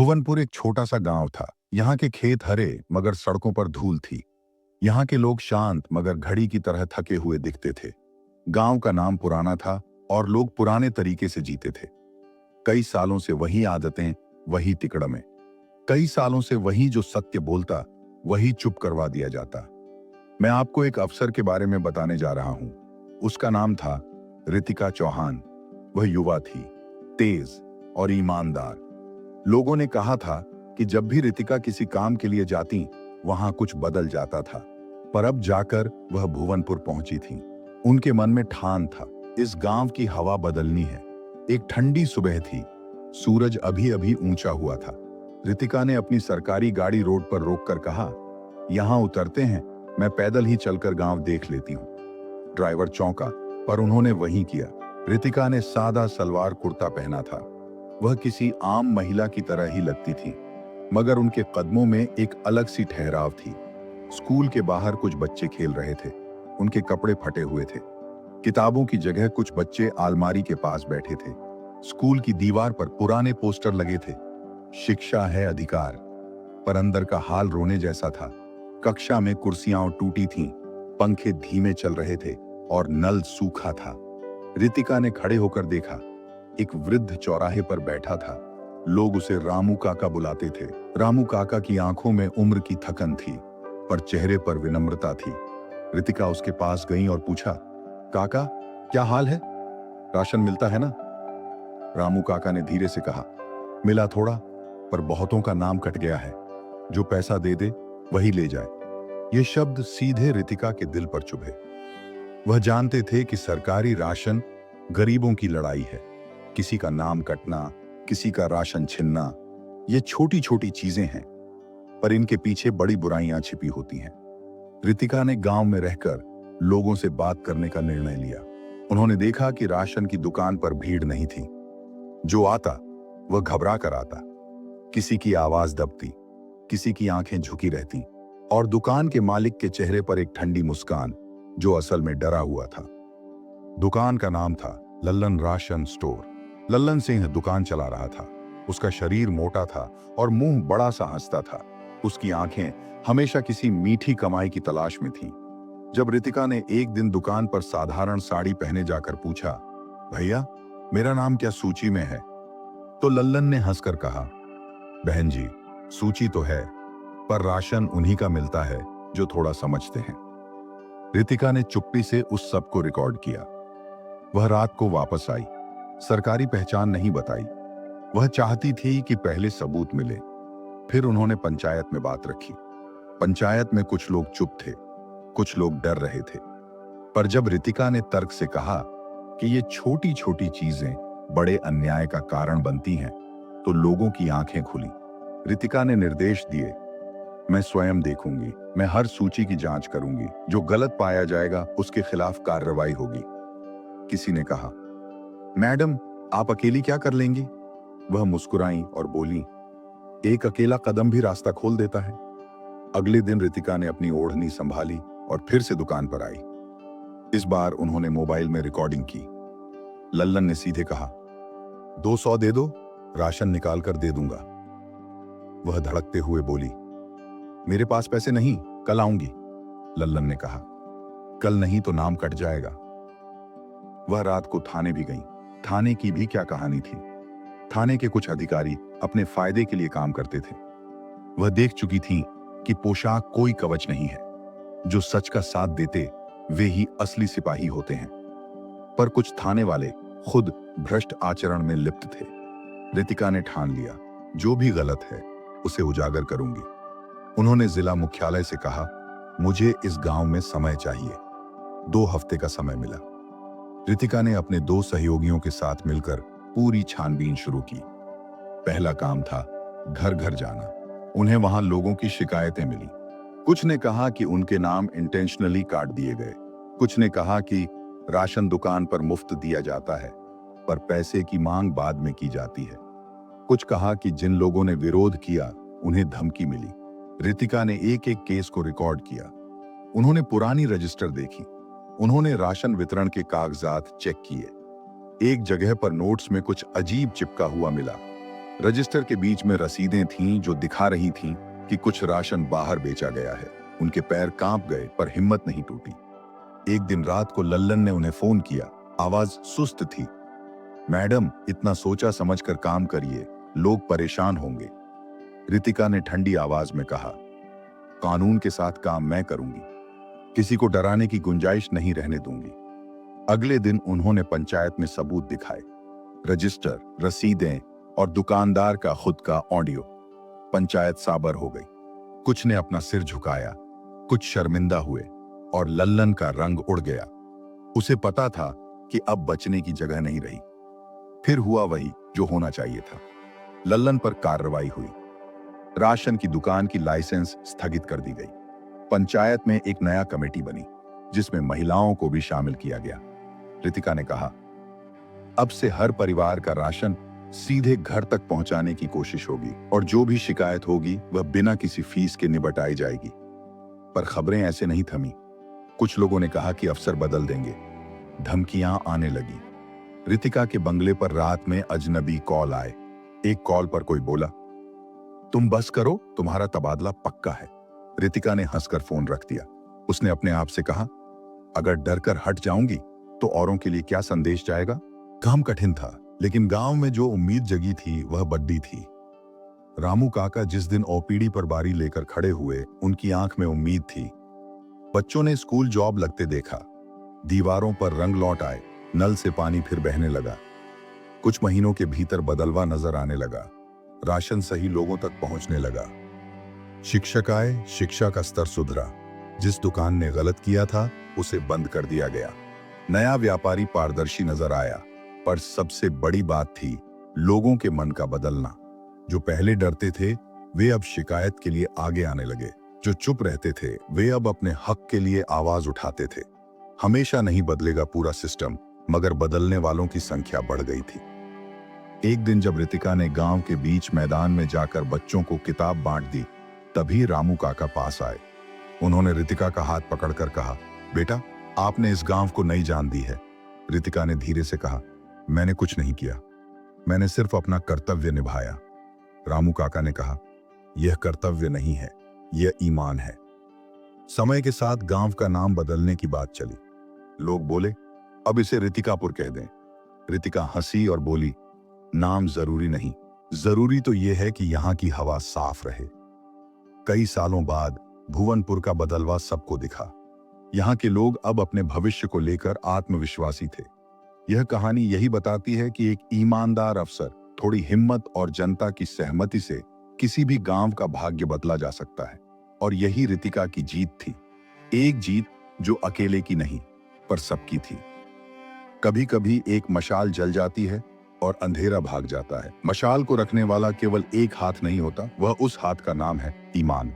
भुवनपुर एक छोटा सा गांव था। यहाँ के खेत हरे मगर सड़कों पर धूल थी। यहाँ के लोग शांत मगर घड़ी की तरह थके हुए दिखते थे। गांव का नाम पुराना था और लोग पुराने तरीके से जीते थे। कई सालों से वही आदतें, वही तिकड़में। कई सालों से वही जो सत्य बोलता वही चुप करवा दिया जाता। मैं आपको एक अफसर के बारे में बताने जा रहा हूं। उसका नाम था रितिका चौहान। वह युवा थी, तेज और ईमानदार। लोगों ने कहा था कि जब भी रितिका किसी काम के लिए जाती वहां कुछ बदल जाता था। पर अब जाकर वह भुवनपुर पहुंची थी। उनके मन में ठान था, इस गांव की हवा बदलनी है। एक ठंडी सुबह थी, सूरज अभी अभी ऊंचा हुआ था। रितिका ने अपनी सरकारी गाड़ी रोड पर रोककर कहा, यहां उतरते हैं, मैं पैदल ही चलकर गांव देख लेती हूं। ड्राइवर चौंका, पर उन्होंने वही किया। रितिका ने सादा सलवार कुर्ता पहना था। वह किसी आम महिला की तरह ही लगती थी, मगर उनके कदमों में एक अलग सी ठहराव थी। स्कूल के बाहर कुछ बच्चे खेल रहे थे। उनके कपड़े फटे हुए थे। किताबों की जगह कुछ बच्चे अलमारी के पास बैठे थे। स्कूल की दीवार पर पुराने पोस्टर लगे थे, शिक्षा है अधिकार। पर अंदर का हाल रोने जैसा था। कक्षा में कुर्सियां टूटी थीं, पंखे धीमे चल रहे थे और नल सूखा था। रितिका ने खड़े होकर देखा, एक वृद्ध चौराहे पर बैठा था। लोग उसे रामू काका बुलाते थे। रामू काका की आंखों में उम्र की थकन थी, पर चेहरे पर विनम्रता थी। रितिका उसके पास गई और पूछा, काका क्या हाल है? राशन मिलता है ना? रामू काका ने धीरे से कहा, मिला थोड़ा, पर बहुतों का नाम कट गया है। जो पैसा दे दे वही ले जाए। ये शब्द सीधे रितिका के दिल पर चुभे। वह जानते थे कि सरकारी राशन गरीबों की लड़ाई है। किसी का नाम कटना, किसी का राशन छिनना, ये छोटी छोटी चीजें हैं, पर इनके पीछे बड़ी बुराइयां छिपी होती हैं। रितिका ने गांव में रहकर लोगों से बात करने का निर्णय लिया। उन्होंने देखा कि राशन की दुकान पर भीड़ नहीं थी। जो आता वह घबरा कर आता। किसी की आवाज दबती, किसी की आंखें झुकी रहती और दुकान के मालिक के चेहरे पर एक ठंडी मुस्कान जो असल में डरा हुआ था। दुकान का नाम था लल्लन राशन स्टोर। लल्लन सिंह दुकान चला रहा था। उसका शरीर मोटा था और मुंह बड़ा सा हंसता था। उसकी आंखें हमेशा किसी मीठी कमाई की तलाश में थीं। जब रितिका ने एक दिन दुकान पर साधारण साड़ी पहने जाकर पूछा, भैया मेरा नाम क्या सूची में है? तो लल्लन ने हंसकर कहा, बहन जी सूची तो है, पर राशन उन्हीं का मिलता है जो थोड़ा समझते हैं। रितिका ने चुप्पी से उस सब को रिकॉर्ड किया। वह रात को वापस आई। सरकारी पहचान नहीं बताई। वह चाहती थी कि पहले सबूत मिले। फिर उन्होंने पंचायत में बात रखी। पंचायत में कुछ लोग चुप थे, कुछ लोग डर रहे थे। पर जब रितिका ने तर्क से कहा कि ये छोटी छोटी चीजें बड़े अन्याय का कारण बनती हैं, तो लोगों की आंखें खुली। रितिका ने निर्देश दिए, मैं स्वयं देखूंगी, मैं हर सूची की जांच करूंगी, जो गलत पाया जाएगा उसके खिलाफ कार्रवाई होगी। किसी ने कहा, मैडम आप अकेली क्या कर लेंगी? वह मुस्कुराई और बोली, एक अकेला कदम भी रास्ता खोल देता है। अगले दिन रितिका ने अपनी ओढ़नी संभाली और फिर से दुकान पर आई। इस बार उन्होंने मोबाइल में रिकॉर्डिंग की। लल्लन ने सीधे कहा, 200 दे दो, राशन निकाल कर दे दूंगा। वह धड़कते हुए बोली, मेरे पास पैसे नहीं, कल आऊंगी। लल्लन ने कहा, कल नहीं तो नाम कट जाएगा। वह रात को थाने भी गई। थाने की भी क्या कहानी थी। थाने के कुछ अधिकारी अपने फायदे के लिए काम करते थे। वह देख चुकी थी कि पोशाक कोई कवच नहीं है। जो सच का साथ देते वे ही असली सिपाही होते हैं। पर कुछ थाने वाले खुद भ्रष्ट आचरण में लिप्त थे। रितिका ने ठान लिया, जो भी गलत है उसे उजागर करूंगी। उन्होंने जिला मुख्यालय से कहा, मुझे इस गांव में समय चाहिए। 2 हफ्ते का समय मिला। रितिका ने अपने 2 सहयोगियों के साथ मिलकर पूरी छानबीन शुरू की। पहला काम था घर घर जाना। उन्हें वहां लोगों की शिकायतें मिली। कुछ ने कहा कि उनके नाम इंटेंशनली काट दिए गए। कुछ ने कहा कि राशन दुकान पर मुफ्त दिया जाता है, पर पैसे की मांग बाद में की जाती है। कुछ कहा कि जिन लोगों ने विरोध किया उन्हें धमकी मिली। रितिका ने एक एक केस को रिकॉर्ड किया। उन्होंने पुरानी रजिस्टर देखी। उन्होंने राशन वितरण के कागजात चेक किए। एक जगह पर नोट्स में कुछ अजीब चिपका हुआ मिला। रजिस्टर के बीच में रसीदें थीं जो दिखा रही थीं कि कुछ राशन बाहर बेचा गया है। उनके पैर कांप गए पर हिम्मत नहीं टूटी। एक दिन रात को लल्लन ने उन्हें फोन किया। आवाज सुस्त थी। मैडम, इतना सोचा समझकर काम करिए, लोग परेशान होंगे। रितिका ने ठंडी आवाज में कहा, कानून के साथ काम मैं करूंगी, किसी को डराने की गुंजाइश नहीं रहने दूंगी। अगले दिन उन्होंने पंचायत में सबूत दिखाए, रजिस्टर, रसीदें और दुकानदार का खुद का ऑडियो। पंचायत साबर हो गई। कुछ ने अपना सिर झुकाया, कुछ शर्मिंदा हुए और लल्लन का रंग उड़ गया। उसे पता था कि अब बचने की जगह नहीं रही। फिर हुआ वही जो होना चाहिए था। लल्लन पर कार्रवाई हुई। राशन की दुकान की लाइसेंस स्थगित कर दी गई। पंचायत में एक नया कमेटी बनी जिसमें महिलाओं को भी शामिल किया गया। रितिका ने कहा, अब से हर परिवार का राशन सीधे घर तक पहुंचाने की कोशिश होगी और जो भी शिकायत होगी वह बिना किसी फीस के निपटाई जाएगी। पर खबरें ऐसे नहीं थमी। कुछ लोगों ने कहा कि अफसर बदल देंगे। धमकियां आने लगी। रितिका के बंगले पर रात में अजनबी कॉल आए। एक कॉल पर कोई बोला, तुम बस करो, तुम्हारा तबादला पक्का है। रितिका ने हंसकर फोन रख दिया। उसने अपने आप से कहा, अगर डरकर हट जाऊंगी तो औरों के लिए क्या संदेश जाएगा। काम कठिन था, लेकिन गांव में जो उम्मीद जगी थी वह बड्डी थी। रामू काका जिस दिन ओपीडी पर बारी लेकर खड़े हुए, उनकी आंख में उम्मीद थी। बच्चों ने स्कूल जॉब लगते देखा। दीवारों पर रंग लौट आए, नल से पानी फिर बहने लगा। कुछ महीनों के भीतर बदलवा नजर आने लगा। राशन सही लोगों तक पहुंचने लगा। शिक्षक आए, शिक्षा का स्तर सुधरा। जिस दुकान ने गलत किया था उसे बंद कर दिया गया। नया व्यापारी पारदर्शी नजर आया। पर सबसे बड़ी बात थी लोगों के मन का बदलना। जो पहले डरते थे वे अब शिकायत के लिए आगे आने लगे। जो चुप रहते थे वे अब अपने हक के लिए आवाज उठाते थे। हमेशा नहीं बदलेगा पूरा सिस्टम, मगर बदलने वालों की संख्या बढ़ गई थी। एक दिन जब रितिका ने गांव के बीच मैदान में जाकर बच्चों को किताब बांट दी, तभी रामू काका पास आए। उन्होंने रितिका का हाथ पकड़कर कहा, बेटा, आपने इस गांव को नई जान दी है। रितिका ने धीरे से कहा, मैंने कुछ नहीं किया, मैंने सिर्फ अपना कर्तव्य निभाया। रामू काका ने कहा, यह कर्तव्य नहीं है, यह ईमान है। समय के साथ गांव का नाम बदलने की बात चली। लोग बोले, अब इसे रितिकापुर कह दें। रितिका हंसी और बोली, नाम जरूरी नहीं, जरूरी तो यह है कि यहां की हवा साफ रहे। कई सालों बाद भुवनपुर का बदलवा सबको दिखा। यहां के लोग अब अपने भविष्य को लेकर आत्मविश्वासी थे। यह कहानी यही बताती है कि एक ईमानदार अफसर, थोड़ी हिम्मत और जनता की सहमति से किसी भी गांव का भाग्य बदला जा सकता है। और यही रितिका की जीत थी। एक जीत जो अकेले की नहीं, पर सबकी थी। कभी कभी एक मशाल जल जाती है और अंधेरा भाग जाता है। मशाल को रखने वाला केवल एक हाथ नहीं होता, वह उस हाथ का नाम है ईमान।